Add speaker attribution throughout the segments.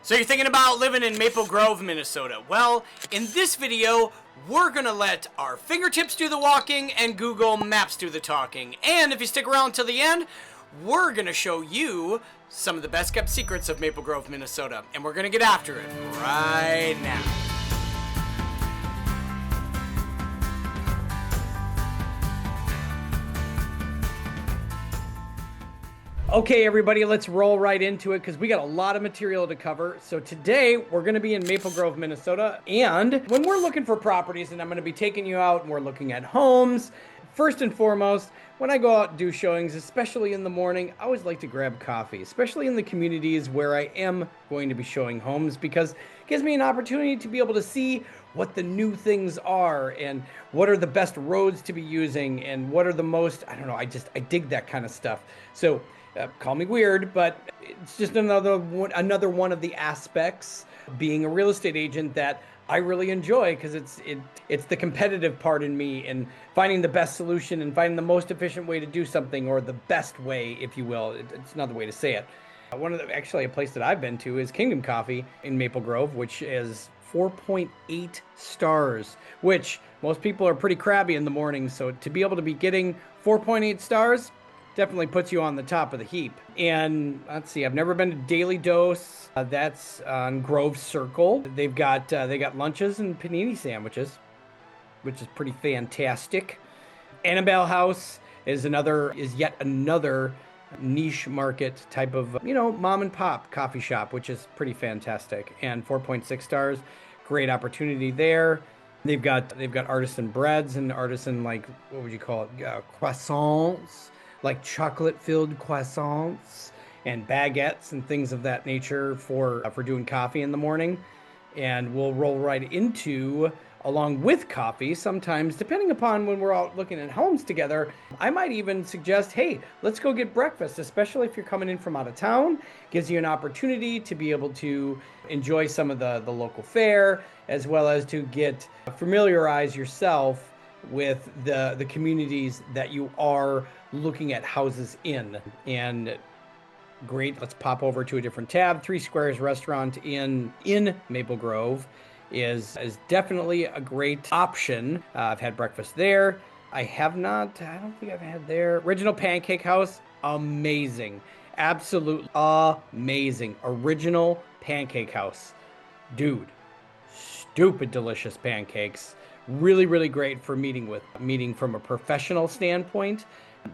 Speaker 1: So you're thinking about living in Maple Grove, Minnesota. Well, in this video, we're gonna let our fingertips do the walking and Google Maps do the talking. And if you stick around till the end, we're gonna show you some of the best kept secrets of Maple Grove, Minnesota. And we're gonna get after it right now. Okay, everybody, let's roll right into it because we got a lot of material to cover. So today we're going to be in Maple Grove, Minnesota. And when we're looking for properties, and I'm going to be taking you out and we're looking at homes, first and foremost, when I go out and do showings, especially in the morning, I always like to grab coffee, especially in the communities where I am going to be showing homes, because it gives me an opportunity to be able to see what the new things are and what are the best roads to be using and what are the most, I don't know, I dig that kind of stuff. So call me weird, but it's just another one of the aspects of being a real estate agent that I really enjoy, because it's the competitive part in me and finding the best solution and finding the most efficient way to do something, or the best way, if you will. It's another way to say it. Actually, a place that I've been to is Kingdom Coffee in Maple Grove, which is 4.8 stars, which most people are pretty crabby in the morning. So to be able to be getting 4.8 stars, definitely puts you on the top of the heap. And let's see, I've never been to Daily Dose. That's on Grove Circle. They got lunches and panini sandwiches, which is pretty fantastic. Annabelle House is yet another niche market type of, mom and pop coffee shop, which is pretty fantastic. And 4.6 stars, great opportunity there. They've got artisan breads and artisan, like, what would you call it? Croissants. Like chocolate-filled croissants and baguettes and things of that nature for doing coffee in the morning. And we'll roll right into, along with coffee, sometimes, depending upon when we're out looking at homes together, I might even suggest, hey, let's go get breakfast, especially if you're coming in from out of town. Gives you an opportunity to be able to enjoy some of the local fare, as well as to familiarize yourself with the communities that you are looking at houses in. And great, let's pop over to a different tab. Three Squares Restaurant in Maple Grove is definitely a great option. I've had breakfast there. I don't think I've had their Original Pancake House. Amazing, absolutely amazing. Original Pancake House, dude, stupid delicious pancakes. Really, really great for meeting from a professional standpoint.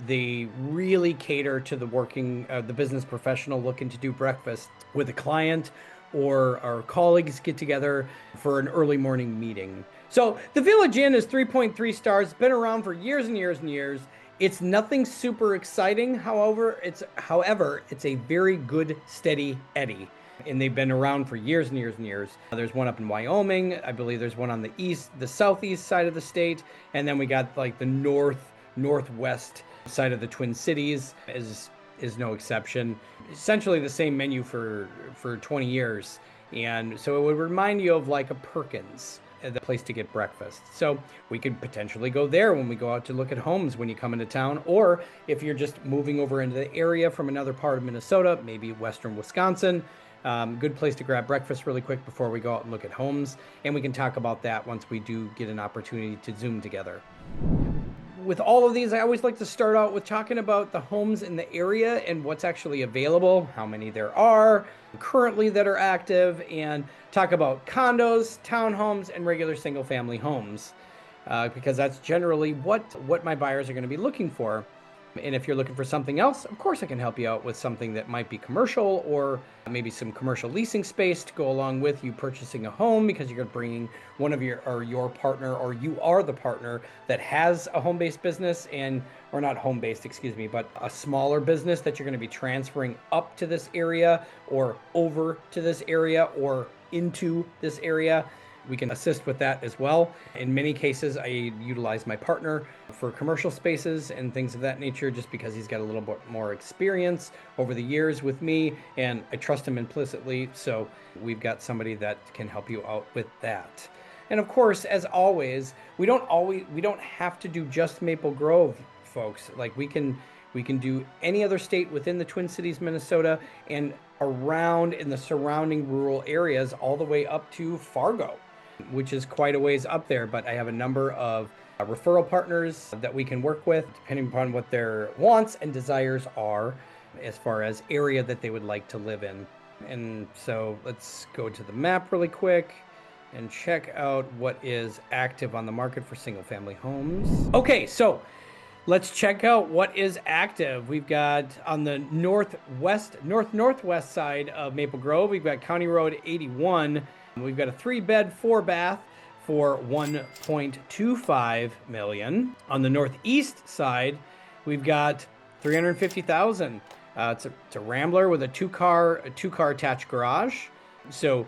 Speaker 1: They really cater to the business professional looking to do breakfast with a client, or our colleagues get together for an early morning meeting. So the Village Inn is 3.3 stars, been around for years and years and years. It's nothing super exciting. However, it's a very good, steady Eddie. And they've been around for years and years and years. There's one up in Wyoming. I believe there's one on the southeast side of the state. And then we got like the northwest side of the Twin Cities is no exception. Essentially the same menu for 20 years. And so it would remind you of like a Perkins, the place to get breakfast. So we could potentially go there when we go out to look at homes when you come into town, or if you're just moving over into the area from another part of Minnesota, maybe western Wisconsin. Good place to grab breakfast really quick before we go out and look at homes. And we can talk about that once we do get an opportunity to Zoom together. With all of these, I always like to start out with talking about the homes in the area and what's actually available, how many there are currently that are active, and talk about condos, townhomes, and regular single-family homes, because that's generally what my buyers are going to be looking for. And if you're looking for something else, of course I can help you out with something that might be commercial, or maybe some commercial leasing space to go along with you purchasing a home, because you're bringing one of your partner, or you are the partner that has a home-based business, or not home-based, excuse me, but a smaller business that you're going to be transferring up to this area, or over to this area, or into this area. We can assist with that as well. In many cases, I utilize my partner for commercial spaces and things of that nature, just because he's got a little bit more experience over the years with me, and I trust him implicitly. So we've got somebody that can help you out with that. And of course, as always, we don't have to do just Maple Grove, folks. Like we can We can do any other state within the Twin Cities, Minnesota, and around in the surrounding rural areas all the way up to Fargo, which is quite a ways up there. But I have a number of referral partners that we can work with depending upon what their wants and desires are as far as area that they would like to live in. And so let's go to the map really quick and check out what is active on the market for single family homes. Okay, so let's check out what is active. We've got on the northwest side of Maple Grove, we've got County Road 81. We've got a 3-bed, 4-bath for $1.25 million. On the northeast side, we've got $350,000. It's a Rambler with a two-car attached garage. So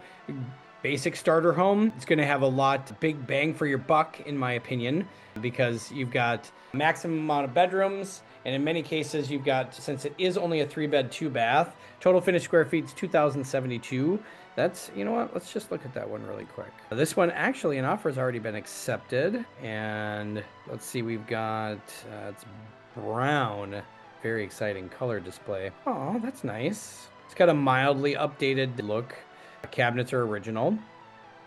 Speaker 1: basic starter home. It's going to have a lot big bang for your buck, in my opinion, because you've got maximum amount of bedrooms, and in many cases you've got, since it is only a 3-bed, 2-bath, total finished square feet is 2,072. That's, you know what, let's just look at that one really quick. This one, actually, an offer has already been accepted, and let's see, we've got, it's brown. Very exciting color display. Oh, that's nice. It's got a mildly updated look. Cabinets are original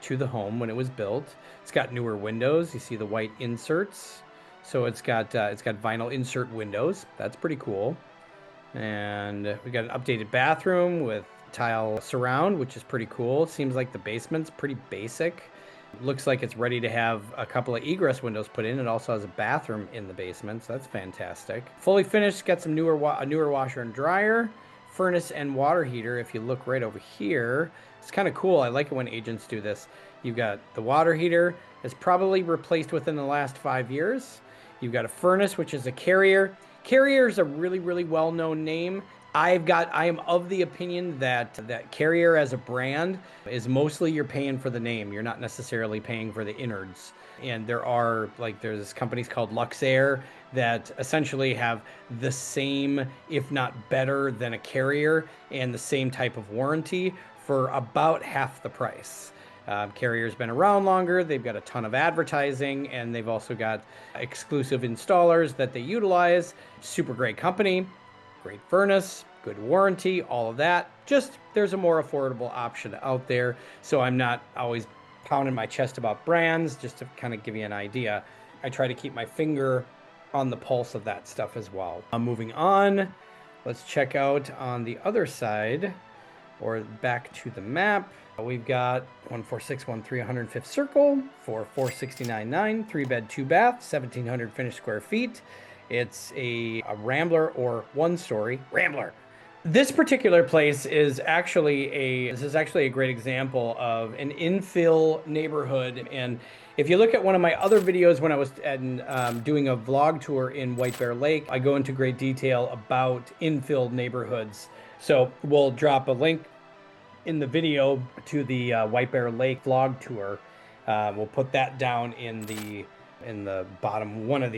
Speaker 1: to the home when it was built. It's got newer windows. You see the white inserts. So it's got vinyl insert windows. That's pretty cool. And we got an updated bathroom with tile surround, which is pretty cool. Seems like the basement's pretty basic. Looks like it's ready to have a couple of egress windows put in. It also has a bathroom in the basement, so that's fantastic. Fully finished, got some a newer washer and dryer, furnace and water heater. If you look right over here, it's kind of cool. I like it when agents do this. You've got the water heater. It's probably replaced within the last 5 years. You've got a furnace, which is a Carrier. Carrier is a really, really well-known name. I am of the opinion that Carrier as a brand is mostly you're paying for the name. You're not necessarily paying for the innards. And there's companies called Luxair that essentially have the same, if not better than a Carrier, and the same type of warranty for about half the price. Carrier's been around longer. They've got a ton of advertising, and they've also got exclusive installers that they utilize. Super great company. Great furnace, good warranty, all of that. Just there's a more affordable option out there. So I'm not always pounding my chest about brands, just to kind of give you an idea. I try to keep my finger on the pulse of that stuff as well. Moving on, let's check out on the other side, or back to the map. We've got 14613 105th Circle for $469,900, 3-bed, 2-bath, 1,700 finished square feet. It's a Rambler or 1-story Rambler. This particular place is actually a great example of an infill neighborhood. And if you look at one of my other videos when I was doing a vlog tour in White Bear Lake, I go into great detail about infill neighborhoods. So we'll drop a link in the video to the White Bear Lake vlog tour. We'll put that down in the bottom one of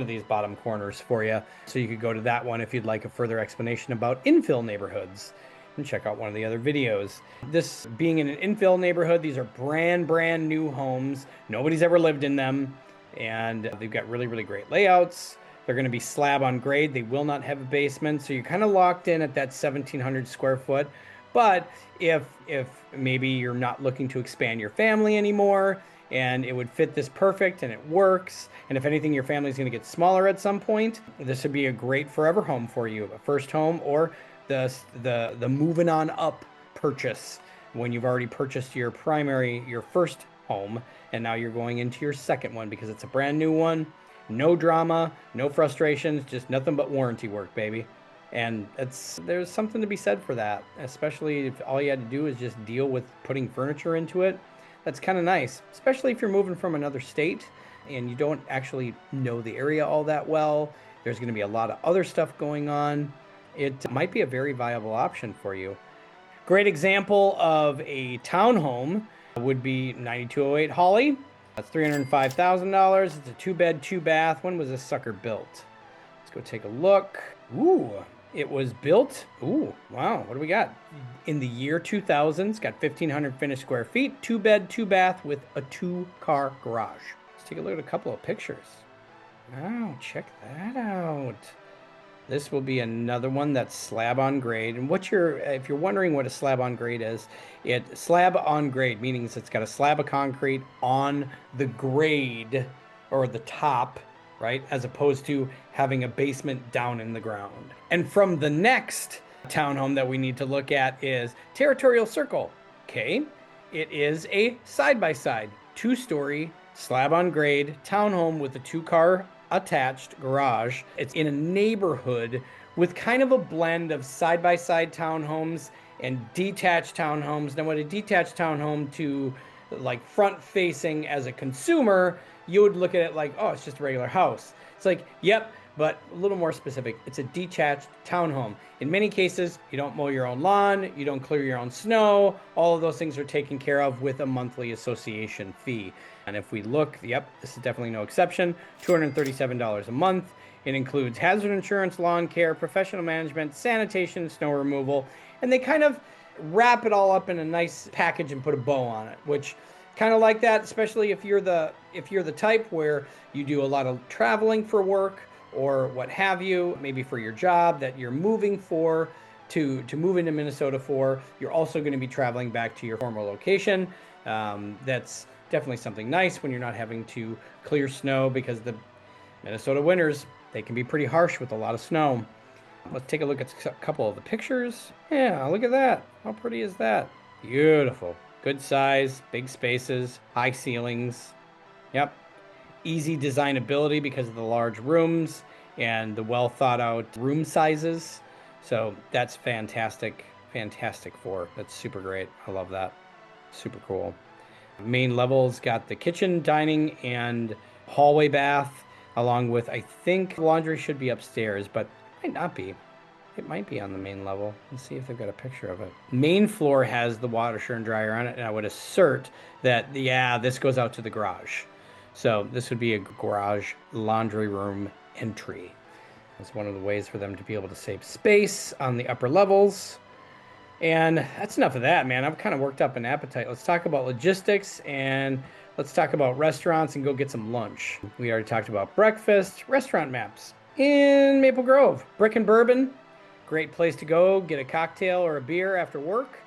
Speaker 1: these bottom corners for you, so you could go to that one if you'd like a further explanation about infill neighborhoods, and check out one of the other videos. This being in an infill neighborhood, these are brand new homes. Nobody's ever lived in them, and they've got really, really great layouts. They're going to be slab on grade. They will not have a basement, so you're kind of locked in at that 1,700 square foot. But if maybe you're not looking to expand your family anymore, and it would fit this perfect and it works, and if anything, your family's going to get smaller at some point, this would be a great forever home for you. A first home, or the moving on up purchase when you've already purchased your first home, and now you're going into your second one because it's a brand new one. No drama, no frustrations, just nothing but warranty work, baby. And there's something to be said for that, especially if all you had to do is just deal with putting furniture into it. That's kind of nice, especially if you're moving from another state and you don't actually know the area all that well. There's going to be a lot of other stuff going on. It might be a very viable option for you. Great example of a townhome would be 9208 Holly. That's $305,000. It's a 2-bed, 2-bath. When was this sucker built? Let's go take a look. Ooh, it was built. Ooh, wow. What do we got? In the year 2000, it's got 1,500 finished square feet, 2-bed, 2-bath with a 2-car garage. Let's take a look at a couple of pictures. Wow, check that out. This will be another one that's slab on grade. And if you're wondering what a slab on grade is, it slab on grade, meaning it's got a slab of concrete on the grade or the top, right? As opposed to having a basement down in the ground. And from the next townhome that we need to look at is Territorial Circle. Okay. It is a side-by-side, two-story, slab on grade townhome with a two-car attached garage. It's in a neighborhood with kind of a blend of side-by-side townhomes and detached townhomes. Now, what a detached townhome to like front facing as a consumer, you would look at it like, oh, it's just a regular house. It's like, yep, but a little more specific. It's a detached townhome. In many cases, you don't mow your own lawn, you don't clear your own snow. All of those things are taken care of with a monthly association fee. And if we look, yep, this is definitely no exception, $237 a month. It includes hazard insurance, lawn care, professional management, sanitation, snow removal, and they kind of wrap it all up in a nice package and put a bow on it, which kind of like that, especially if you're the type where you do a lot of traveling for work or what have you, maybe for your job that you're moving for to move into Minnesota for. You're also going to be traveling back to your former location. That's definitely something nice when you're not having to clear snow, because the Minnesota winters, they can be pretty harsh with a lot of snow. Let's take a look at a couple of the pictures. Yeah, look at that. How pretty is that? Beautiful. Good size, big spaces, high ceilings. Yep. Easy designability because of the large rooms and the well thought out room sizes. So that's fantastic. That's super great. I love that. Super cool. Main level's got the kitchen, dining, and hallway bath, along with, I think laundry should be upstairs, but it might not be. It might be on the main level. Let's see if they've got a picture of it. Main floor has the washer and dryer on it, and I would assert that, yeah, this goes out to the garage. So this would be a garage laundry room entry. That's one of the ways for them to be able to save space on the upper levels. And that's enough of that, man. I've kind of worked up an appetite. Let's talk about logistics, and let's talk about restaurants and go get some lunch. We already talked about breakfast. Restaurant maps in Maple Grove. Brick and Bourbon. Great place to go get a cocktail or a beer after work.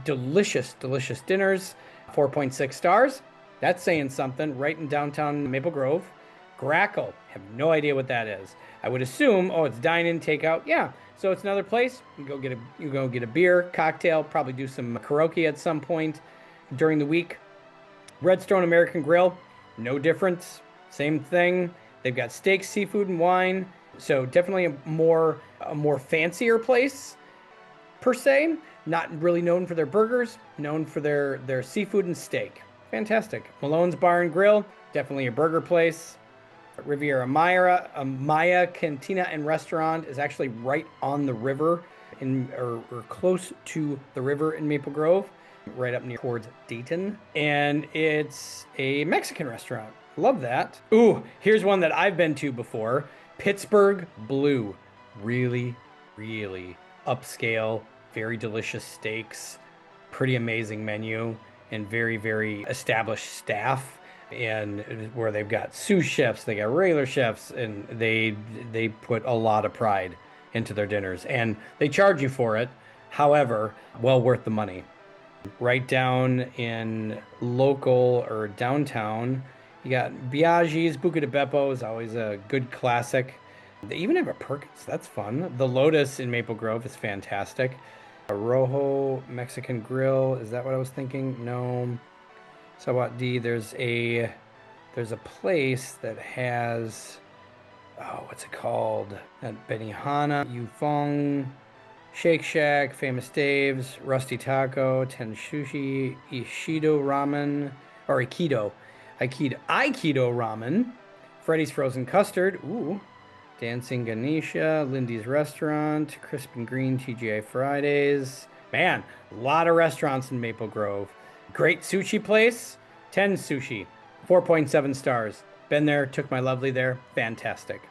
Speaker 1: Delicious dinners. 4.6 stars. That's saying something. Right in downtown Maple Grove. Grackle. Have no idea what that is. I would assume, oh, it's dine-in, takeout. Yeah, so it's another place. You go get a beer, cocktail, probably do some karaoke at some point during the week. Redstone American Grill. No difference. Same thing. They've got steaks, seafood, and wine. So definitely a more fancier place per se. Not really known for their burgers, known for their seafood and steak. Fantastic. Malone's Bar and Grill, definitely a burger place. Riviera Maya Cantina and Restaurant is actually right on the river or close to the river in Maple Grove, right up near towards Dayton. And it's a Mexican restaurant. Love that. Ooh, here's one that I've been to before. Pittsburgh Blue. Really, really upscale, very delicious steaks, pretty amazing menu, and very, very established staff. And where they've got sous chefs, they got regular chefs, and they put a lot of pride into their dinners, and they charge you for it. However, well worth the money. Right down in local or downtown, you got Biaggi's. Buca di Beppo is always a good classic. They even have a Perkins. That's fun. The Lotus in Maple Grove is fantastic. A Rojo Mexican Grill. Is that what I was thinking? No. So what, D? There's a place that has, oh, what's it called? At Benihana, Yufeng, Shake Shack, Famous Dave's, Rusty Taco, Ten Sushi, Ishido Ramen, or Aikido Ramen, Freddy's Frozen Custard, ooh, Dancing Ganesha, Lindy's Restaurant, Crisp and Green, TGI Fridays. Man, a lot of restaurants in Maple Grove. Great sushi place, 10 Sushi, 4.7 stars. Been there, took my lovely there, fantastic.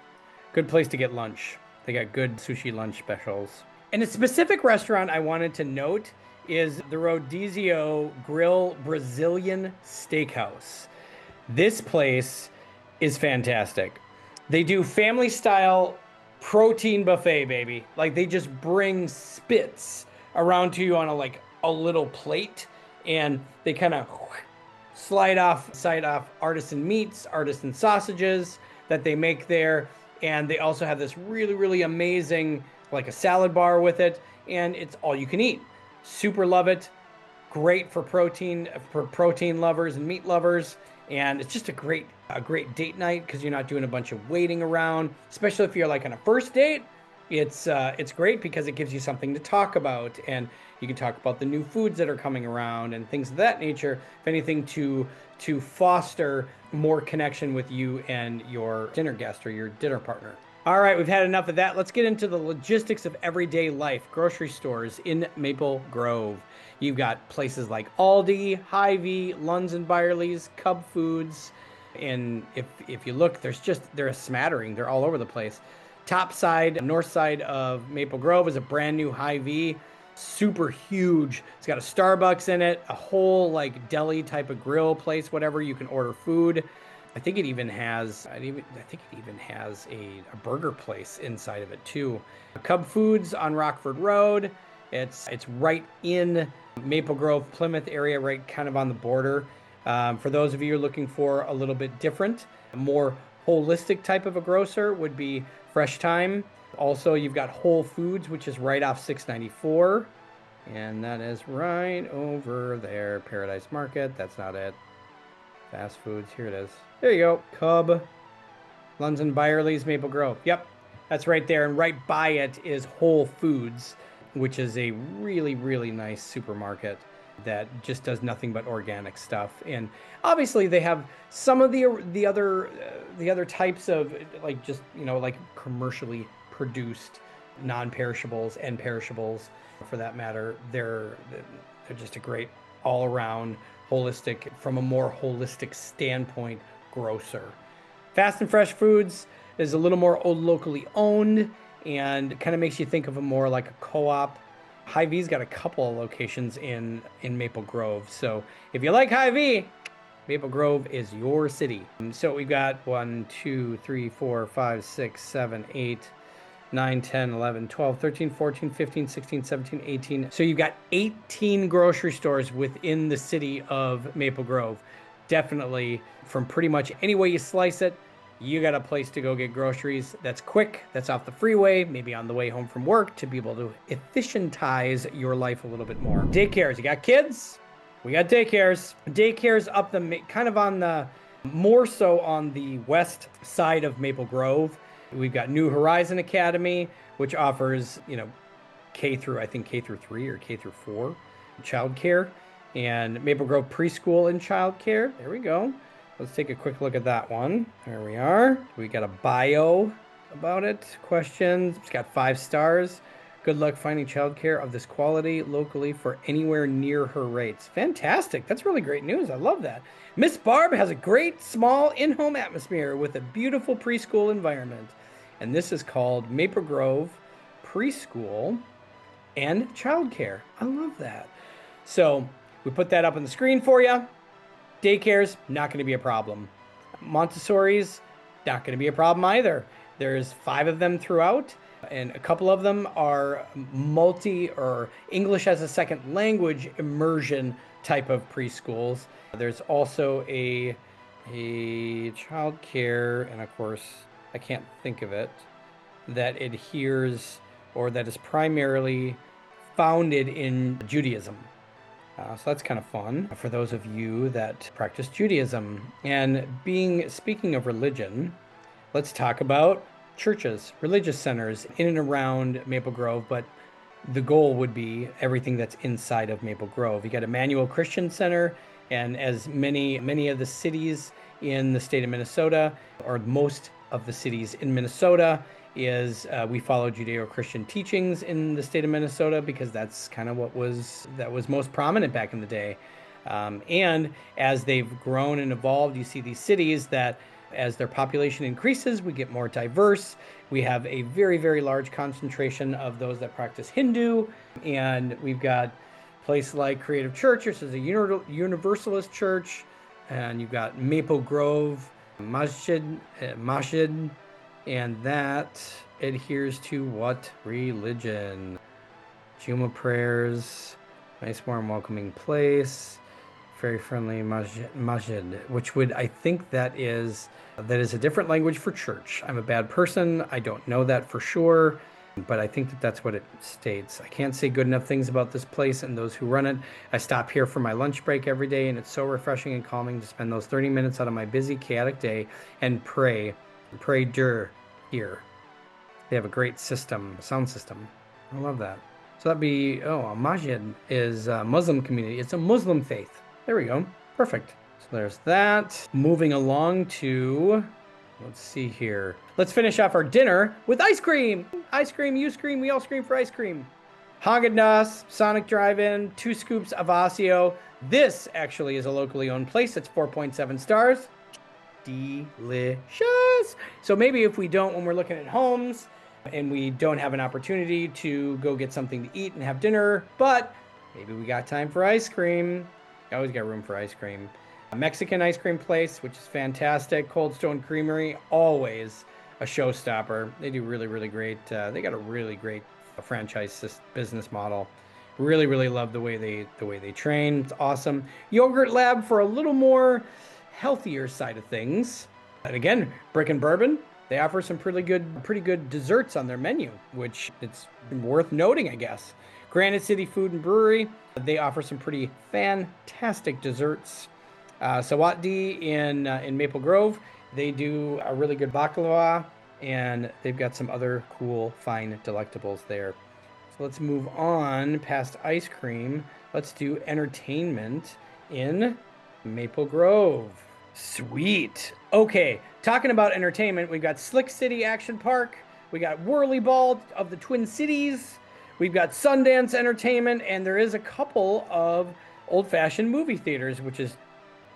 Speaker 1: Good place to get lunch. They got good sushi lunch specials. And a specific restaurant I wanted to note is the Rodizio Grill Brazilian Steakhouse. This place is fantastic. They do family style protein buffet, baby. Like they just bring spits around to you on a little plate, and they kind of side off artisan meats, artisan sausages that they make there. And they also have this really, really amazing, like a salad bar with it. And it's all you can eat. Super love it. Great for protein lovers and meat lovers. And it's just a great date night because you're not doing a bunch of waiting around, especially if you're like on a first date. It's great because it gives you something to talk about, and you can talk about the new foods that are coming around and things of that nature. If anything, to foster more connection with you and your dinner guest or your dinner partner. All right, we've had enough of that. Let's get into the logistics of everyday life. Grocery stores in Maple Grove. You've got places like Aldi, Hy-Vee, Lunds and Byerly's, Cub Foods, and if you look, they're a smattering. They're all over the place. North side of Maple Grove is a brand new Hy-Vee, super huge. It's got a Starbucks in it, a whole like deli type of grill place, whatever. You can order food. I think it even has a burger place inside of it too. Cub Foods on Rockford Road. It's right in Maple Grove, Plymouth area, right kind of on the border. For those of you who are looking for a little bit different, more holistic type of a grocer would be Fresh Time. Also, you've got Whole Foods, which is right off 694. And that is right over there. Paradise Market. That's not it. Fast Foods. Here it is. There you go. Cub. Lunds and Byerly's, Maple Grove. Yep. That's right there. And right by it is Whole Foods, which is a really, really nice supermarket that just does nothing but organic stuff. And obviously they have some of the other types of like just, like commercially produced non-perishables and perishables for that matter. They're just a great all-around holistic, from a more holistic standpoint, grocer. Fast and Fresh Foods is a little more locally owned and kind of makes you think of a more like a co-op. Hy-Vee's got a couple of locations in Maple Grove. So if you like Hy-Vee, Maple Grove is your city. So we've got 1, 2, 3, 4, 5, 6, 7, 8, 9, 10, 11, 12, 13, 14, 15, 16, 17, 18. So you've got 18 grocery stores within the city of Maple Grove. Definitely, from pretty much any way you slice it, you got a place to go get groceries that's quick, that's off the freeway, maybe on the way home from work, to be able to efficientize your life a little bit more. Daycares, you got kids? We got daycares. Daycares up kind of on the, more so on the west side of Maple Grove. We've got New Horizon Academy, which offers, K through 3 or K through 4 childcare, and Maple Grove Preschool and Childcare. There we go. Let's take a quick look at that one. There we are. We got a bio about it. Questions. It's got 5 stars. Good luck finding childcare of this quality locally for anywhere near her rates. Fantastic. That's really great news. I love that. Miss Barb has a great small in-home atmosphere with a beautiful preschool environment. And this is called Maple Grove Preschool and Childcare. I love that. So we put that up on the screen for you. Daycare's not going to be a problem. Montessori's not going to be a problem either. There's 5 of them throughout, and a couple of them are multi or English as a second language immersion type of preschools. There's also a childcare, and of course, I can't think of it, that adheres or that is primarily founded in Judaism. So that's kind of fun for those of you that practice Judaism. And speaking of religion, let's talk about churches, religious centers in and around Maple Grove, but the goal would be everything that's inside of Maple Grove. You got Emmanuel Christian Center, and as many of the cities in the state of Minnesota, or most of the cities in Minnesota, is we follow Judeo-Christian teachings in the state of Minnesota because that's kind of what was most prominent back in the day. And as they've grown and evolved, you see these cities that as their population increases, we get more diverse. We have a very, very large concentration of those that practice Hindu. And we've got places like Creative Church, which is a Universalist church. And you've got Maple Grove Masjid, And that adheres to what religion? Juma prayers, nice, warm, welcoming place, very friendly masjid, which would, I think that is a different language for church. I'm a bad person. I don't know that for sure, but I think that that's what it states. I can't say good enough things about this place and those who run it. I stop here for my lunch break every day, and it's so refreshing and calming to spend those 30 minutes out of my busy, chaotic day and pray here. They have a great sound system. I love that. So that'd be, a masjid is a Muslim community. It's a Muslim faith. There we go. Perfect. So there's that. Moving along to, let's see here. Let's finish off our dinner with ice cream. Ice cream, you scream, we all scream for ice cream. Haagen-Dazs, Sonic Drive-In, 2 scoops of Osseo. This actually is a locally owned place. It's 4.7 stars. Delicious. So maybe if we don't, when we're looking at homes and we don't have an opportunity to go get something to eat and have dinner, but maybe we got time for ice cream. You always got room for ice cream. A Mexican ice cream place, which is fantastic. Cold Stone Creamery, always a showstopper. They do really, really great. They got a really great franchise business model. Really, really love the way they train. It's awesome. Yogurt Lab for a little more healthier side of things. And again, Brick and Bourbon, they offer some pretty good desserts on their menu, which it's worth noting, I guess. Granite City Food and Brewery, they offer some pretty fantastic desserts. Sawatdi in Maple Grove, they do a really good baklava, and they've got some other cool, fine delectables there. So let's move on past ice cream. Let's do entertainment in Maple Grove. Sweet. Okay, talking about entertainment, we've got Slick City Action Park, we got Whirly Ball of the Twin Cities, we've got Sundance Entertainment, and there is a couple of old-fashioned movie theaters, which is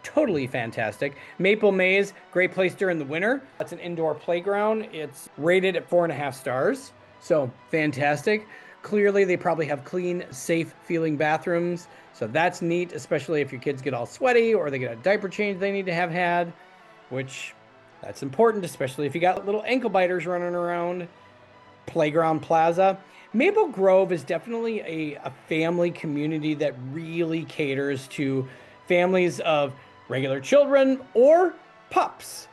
Speaker 1: totally fantastic. Maple Maze, great place during the winter. That's an indoor playground. It's rated at 4.5 stars, so fantastic. Clearly, they probably have clean, safe-feeling bathrooms, so that's neat, especially if your kids get all sweaty or they get a diaper change they need to have had, which that's important, especially if you got little ankle biters running around. Playground Plaza. Maple Grove is definitely a family community that really caters to families of regular children or pups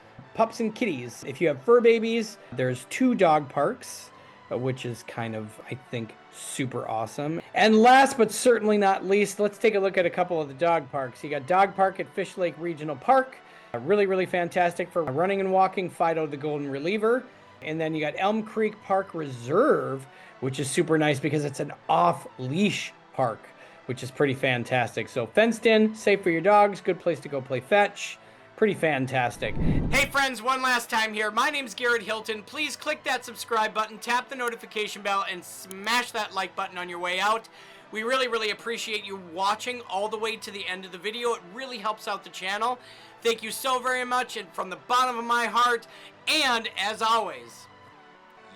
Speaker 1: and kitties. If you have fur babies, there's 2 dog parks, which is kind of, I think, super awesome. And last but certainly not least, let's take a look at a couple of the dog parks. You got Dog Park at Fish Lake Regional Park. Really, really fantastic for running and walking. Fido the Golden Reliever. And then you got Elm Creek Park Reserve, which is super nice because it's an off-leash park, which is pretty fantastic. So fenced in, safe for your dogs, good place to go play fetch. Pretty fantastic. Hey friends, one last time here. My name's Garrett Hilton. Please click that subscribe button, tap the notification bell, and smash that like button on your way out. We really, really appreciate you watching all the way to the end of the video. It really helps out the channel. Thank you so very much, and from the bottom of my heart, and as always,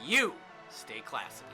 Speaker 1: you stay classy.